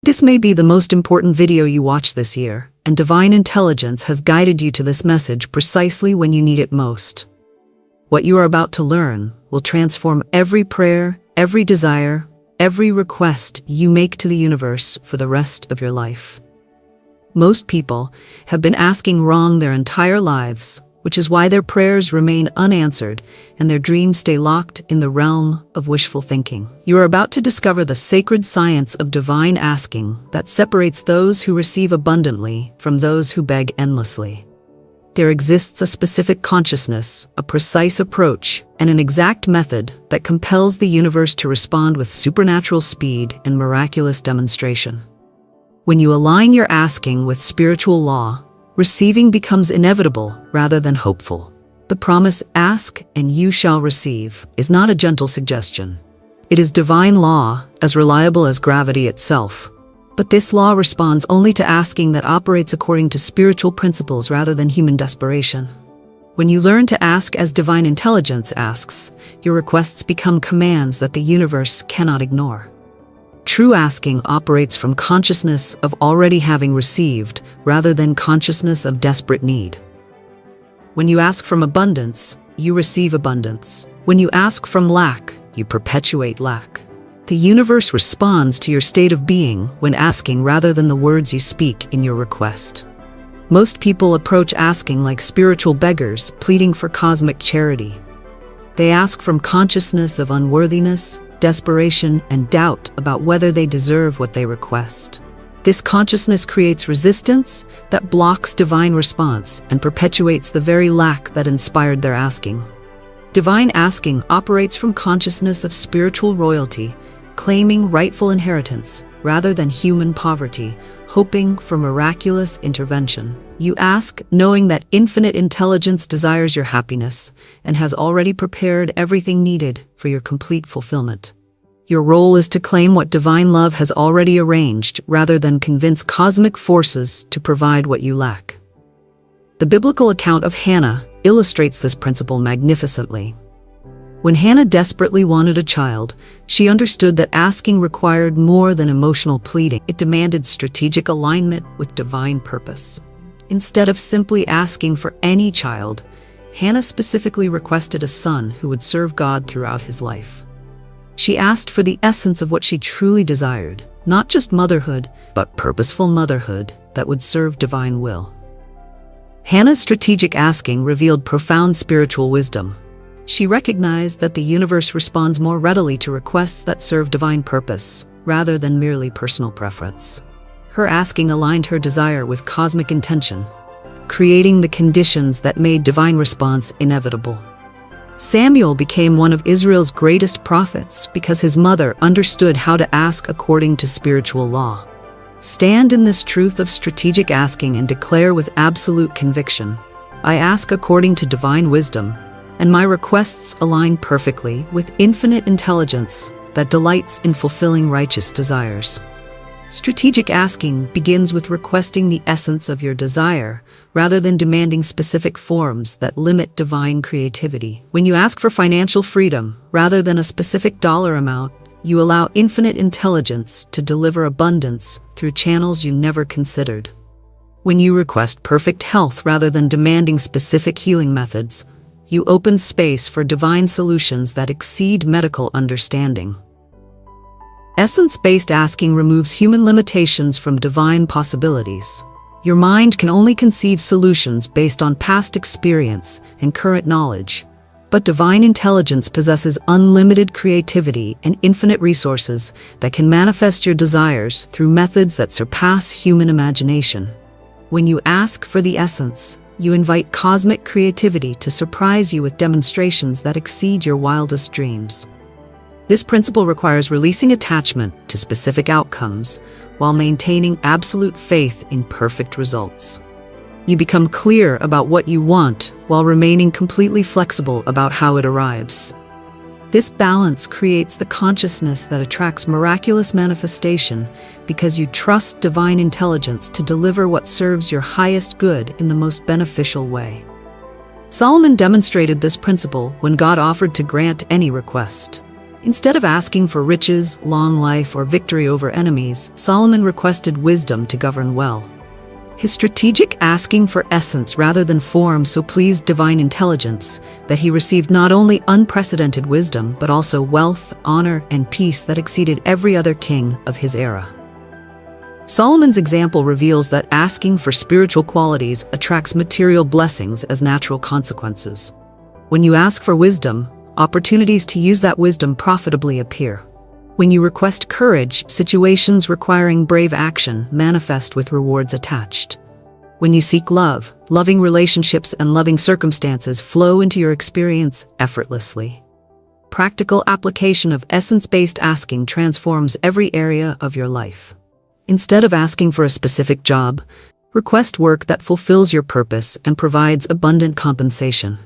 This may be the most important video you watch this year, and divine intelligence has guided you to this message precisely when you need it most. What you are about to learn will transform every prayer, every desire, every request you make to the universe for the rest of your life. Most people have been asking wrong their entire lives, which is why their prayers remain unanswered and their dreams stay locked in the realm of wishful thinking. You are about to discover the sacred science of divine asking that separates those who receive abundantly from those who beg endlessly. There exists a specific consciousness, a precise approach, and an exact method that compels the universe to respond with supernatural speed and miraculous demonstration. When you align your asking with spiritual law, receiving becomes inevitable rather than hopeful. The promise, "Ask and you shall receive," is not a gentle suggestion. It is divine law, as reliable as gravity itself. But this law responds only to asking that operates according to spiritual principles rather than human desperation. When you learn to ask as divine intelligence asks, your requests become commands that the universe cannot ignore. True asking operates from consciousness of already having received, rather than consciousness of desperate need. When you ask from abundance, you receive abundance. When you ask from lack, you perpetuate lack. The universe responds to your state of being when asking rather than the words you speak in your request. Most people approach asking like spiritual beggars pleading for cosmic charity. They ask from consciousness of unworthiness, desperation, and doubt about whether they deserve what they request. This consciousness creates resistance that blocks divine response and perpetuates the very lack that inspired their asking. Divine asking operates from consciousness of spiritual royalty, claiming rightful inheritance rather than human poverty, hoping for miraculous intervention. You ask knowing that infinite intelligence desires your happiness and has already prepared everything needed for your complete fulfillment. Your role is to claim what divine love has already arranged rather than convince cosmic forces to provide what you lack. The biblical account of Hannah illustrates this principle magnificently. When Hannah desperately wanted a child, she understood that asking required more than emotional pleading. It demanded strategic alignment with divine purpose. Instead of simply asking for any child, Hannah specifically requested a son who would serve God throughout his life. She asked for the essence of what she truly desired, not just motherhood, but purposeful motherhood that would serve divine will. Hannah's strategic asking revealed profound spiritual wisdom. She recognized that the universe responds more readily to requests that serve divine purpose, rather than merely personal preference. Her asking aligned her desire with cosmic intention, creating the conditions that made divine response inevitable. Samuel became one of Israel's greatest prophets because his mother understood how to ask according to spiritual law. Stand in this truth of strategic asking and declare with absolute conviction, "I ask according to divine wisdom, and my requests align perfectly with infinite intelligence that delights in fulfilling righteous desires." Strategic asking begins with requesting the essence of your desire, rather than demanding specific forms that limit divine creativity. When you ask for financial freedom, rather than a specific dollar amount, you allow infinite intelligence to deliver abundance through channels you never considered. When you request perfect health rather than demanding specific healing methods, you open space for divine solutions that exceed medical understanding. Essence-based asking removes human limitations from divine possibilities. Your mind can only conceive solutions based on past experience and current knowledge, but divine intelligence possesses unlimited creativity and infinite resources that can manifest your desires through methods that surpass human imagination. When you ask for the essence, you invite cosmic creativity to surprise you with demonstrations that exceed your wildest dreams. This principle requires releasing attachment to specific outcomes while maintaining absolute faith in perfect results. You become clear about what you want while remaining completely flexible about how it arrives. This balance creates the consciousness that attracts miraculous manifestation because you trust divine intelligence to deliver what serves your highest good in the most beneficial way. Solomon demonstrated this principle when God offered to grant any request. Instead of asking for riches, long life, or victory over enemies, Solomon requested wisdom to govern well. His strategic asking for essence rather than form so pleased divine intelligence that he received not only unprecedented wisdom but also wealth, honor, and peace that exceeded every other king of his era. Solomon's example reveals that asking for spiritual qualities attracts material blessings as natural consequences. When you ask for wisdom, opportunities to use that wisdom profitably appear. When you request courage, situations requiring brave action manifest with rewards attached. When you seek love, loving relationships and loving circumstances flow into your experience effortlessly. Practical application of essence-based asking transforms every area of your life. Instead of asking for a specific job, request work that fulfills your purpose and provides abundant compensation.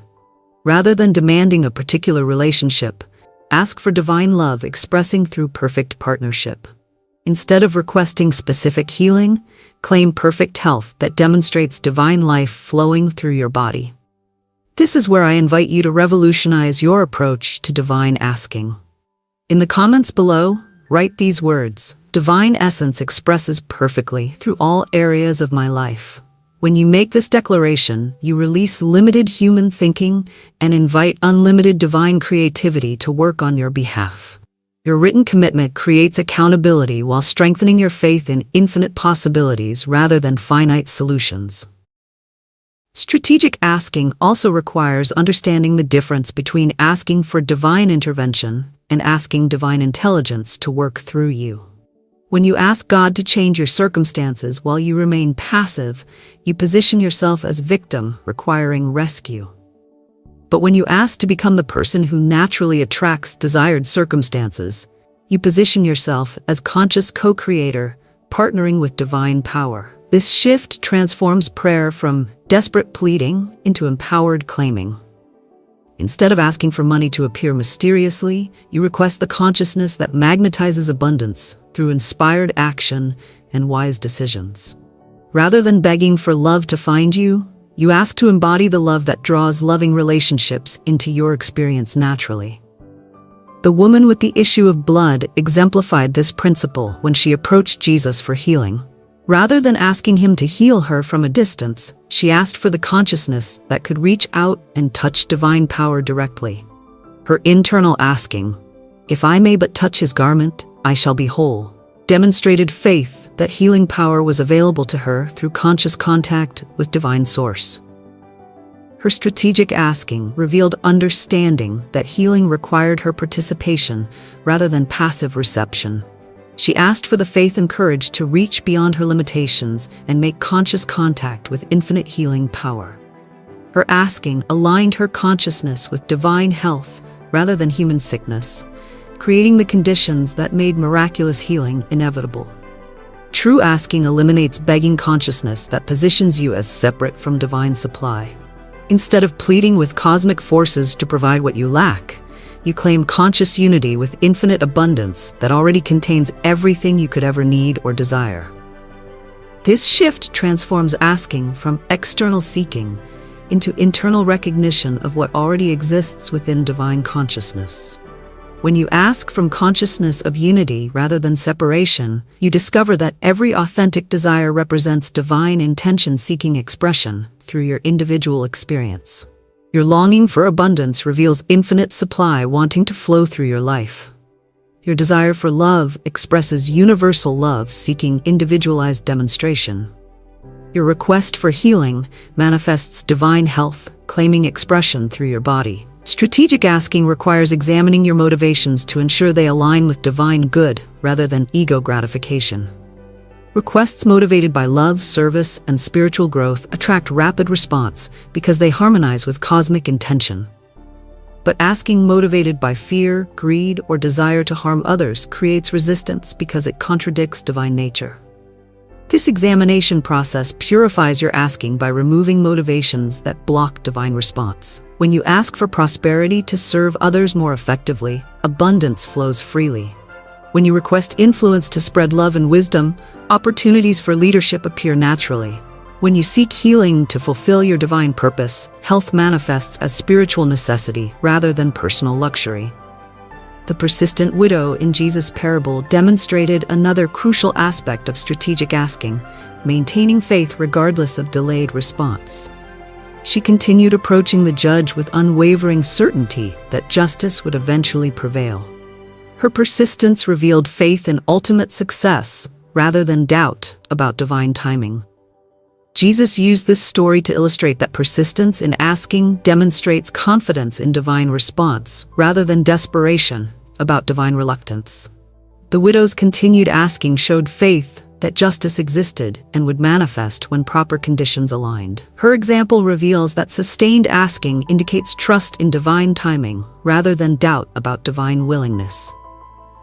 Rather than demanding a particular relationship, ask for divine love expressing through perfect partnership. Instead of requesting specific healing, claim perfect health that demonstrates divine life flowing through your body. This is where I invite you to revolutionize your approach to divine asking. In the comments below, write these words: "Divine essence expresses perfectly through all areas of my life." When you make this declaration, you release limited human thinking and invite unlimited divine creativity to work on your behalf. Your written commitment creates accountability while strengthening your faith in infinite possibilities rather than finite solutions. Strategic asking also requires understanding the difference between asking for divine intervention and asking divine intelligence to work through you. When you ask God to change your circumstances while you remain passive, you position yourself as victim, requiring rescue. But when you ask to become the person who naturally attracts desired circumstances, you position yourself as conscious co-creator, partnering with divine power. This shift transforms prayer from desperate pleading into empowered claiming. Instead of asking for money to appear mysteriously, you request the consciousness that magnetizes abundance through inspired action and wise decisions. Rather than begging for love to find you, you ask to embody the love that draws loving relationships into your experience naturally. The woman with the issue of blood exemplified this principle when she approached Jesus for healing. Rather than asking him to heal her from a distance, she asked for the consciousness that could reach out and touch divine power directly. Her internal asking, "If I may but touch his garment, I shall be whole," demonstrated faith that healing power was available to her through conscious contact with divine source. Her strategic asking revealed understanding that healing required her participation rather than passive reception. She asked for the faith and courage to reach beyond her limitations and make conscious contact with infinite healing power. Her asking aligned her consciousness with divine health rather than human sickness, creating the conditions that made miraculous healing inevitable. True asking eliminates begging consciousness that positions you as separate from divine supply. Instead of pleading with cosmic forces to provide what you lack, you claim conscious unity with infinite abundance that already contains everything you could ever need or desire. This shift transforms asking from external seeking into internal recognition of what already exists within divine consciousness. When you ask from consciousness of unity rather than separation, you discover that every authentic desire represents divine intention seeking expression through your individual experience. Your longing for abundance reveals infinite supply wanting to flow through your life. Your desire for love expresses universal love seeking individualized demonstration. Your request for healing manifests divine health, claiming expression through your body. Strategic asking requires examining your motivations to ensure they align with divine good rather than ego gratification. Requests motivated by love, service, and spiritual growth attract rapid response because they harmonize with cosmic intention. But asking motivated by fear, greed, or desire to harm others creates resistance because it contradicts divine nature. This examination process purifies your asking by removing motivations that block divine response. When you ask for prosperity to serve others more effectively, abundance flows freely. When you request influence to spread love and wisdom, opportunities for leadership appear naturally. When you seek healing to fulfill your divine purpose, health manifests as spiritual necessity rather than personal luxury. The persistent widow in Jesus' parable demonstrated another crucial aspect of strategic asking, maintaining faith regardless of delayed response. She continued approaching the judge with unwavering certainty that justice would eventually prevail. Her persistence revealed faith in ultimate success rather than doubt about divine timing. Jesus used this story to illustrate that persistence in asking demonstrates confidence in divine response rather than desperation about divine reluctance. The widow's continued asking showed faith that justice existed and would manifest when proper conditions aligned. Her example reveals that sustained asking indicates trust in divine timing rather than doubt about divine willingness.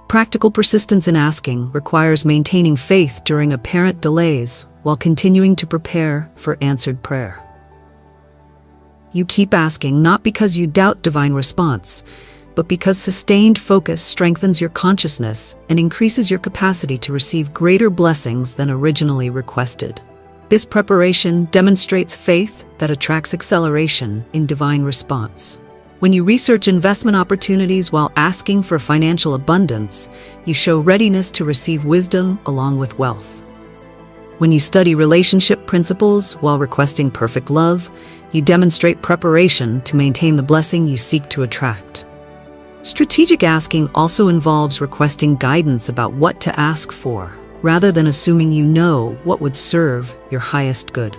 Practical persistence in asking requires maintaining faith during apparent delays while continuing to prepare for answered prayer. You keep asking not because you doubt divine response, but because sustained focus strengthens your consciousness and increases your capacity to receive greater blessings than originally requested. This preparation demonstrates faith that attracts acceleration in divine response. When you research investment opportunities while asking for financial abundance, you show readiness to receive wisdom along with wealth. When you study relationship principles while requesting perfect love, you demonstrate preparation to maintain the blessing you seek to attract. Strategic asking also involves requesting guidance about what to ask for, rather than assuming you know what would serve your highest good.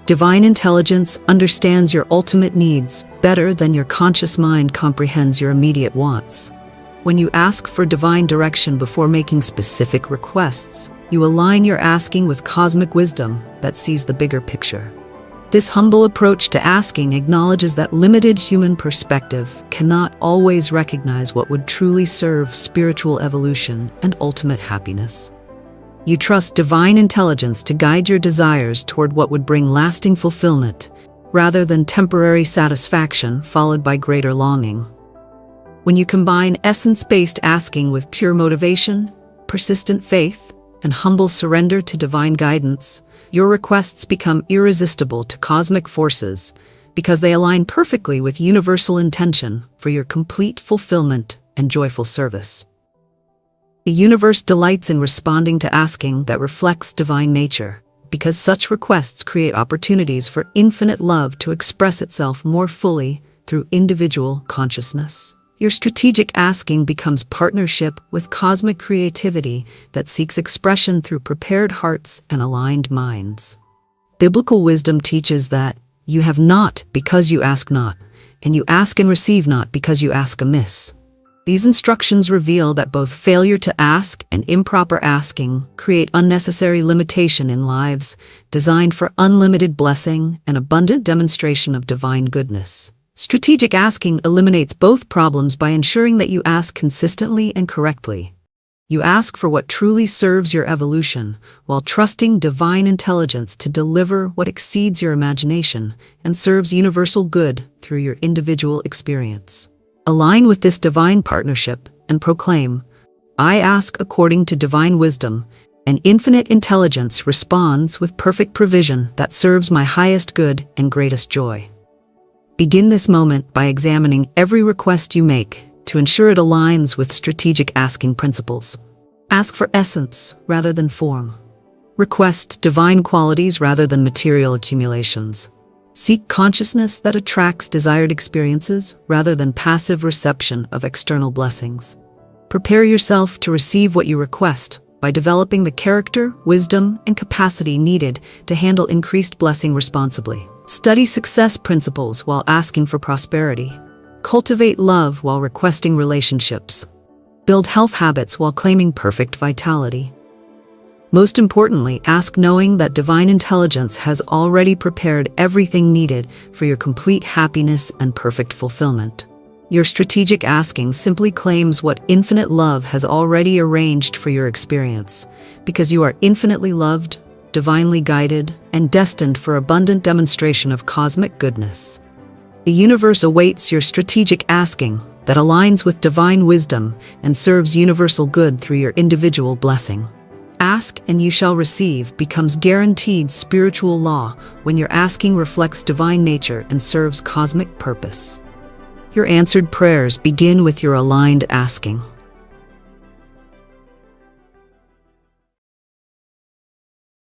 Divine intelligence understands your ultimate needs better than your conscious mind comprehends your immediate wants. When you ask for divine direction before making specific requests, you align your asking with cosmic wisdom that sees the bigger picture. This humble approach to asking acknowledges that limited human perspective cannot always recognize what would truly serve spiritual evolution and ultimate happiness. You trust divine intelligence to guide your desires toward what would bring lasting fulfillment, rather than temporary satisfaction followed by greater longing. When you combine essence-based asking with pure motivation, persistent faith, and humble surrender to divine guidance, your requests become irresistible to cosmic forces because they align perfectly with universal intention for your complete fulfillment and joyful service. The universe delights in responding to asking that reflects divine nature, because such requests create opportunities for infinite love to express itself more fully through individual consciousness. Your strategic asking becomes partnership with cosmic creativity that seeks expression through prepared hearts and aligned minds. Biblical wisdom teaches that you have not because you ask not, and you ask and receive not because you ask amiss. These instructions reveal that both failure to ask and improper asking create unnecessary limitation in lives designed for unlimited blessing and abundant demonstration of divine goodness. Strategic asking eliminates both problems by ensuring that you ask consistently and correctly. You ask for what truly serves your evolution, while trusting divine intelligence to deliver what exceeds your imagination and serves universal good through your individual experience. Align with this divine partnership and proclaim, "I ask according to divine wisdom, and infinite intelligence responds with perfect provision that serves my highest good and greatest joy." Begin this moment by examining every request you make to ensure it aligns with strategic asking principles. Ask for essence rather than form. Request divine qualities rather than material accumulations. Seek consciousness that attracts desired experiences rather than passive reception of external blessings. Prepare yourself to receive what you request by developing the character, wisdom, and capacity needed to handle increased blessing responsibly. Study success principles while asking for prosperity. Cultivate love while requesting relationships. Build health habits while claiming perfect vitality. Most importantly, ask knowing that divine intelligence has already prepared everything needed for your complete happiness and perfect fulfillment. Your strategic asking simply claims what infinite love has already arranged for your experience, because you are infinitely loved, divinely guided, and destined for abundant demonstration of cosmic goodness. The universe awaits your strategic asking that aligns with divine wisdom and serves universal good through your individual blessing. Ask and you shall receive becomes guaranteed spiritual law when your asking reflects divine nature and serves cosmic purpose. Your answered prayers begin with your aligned asking.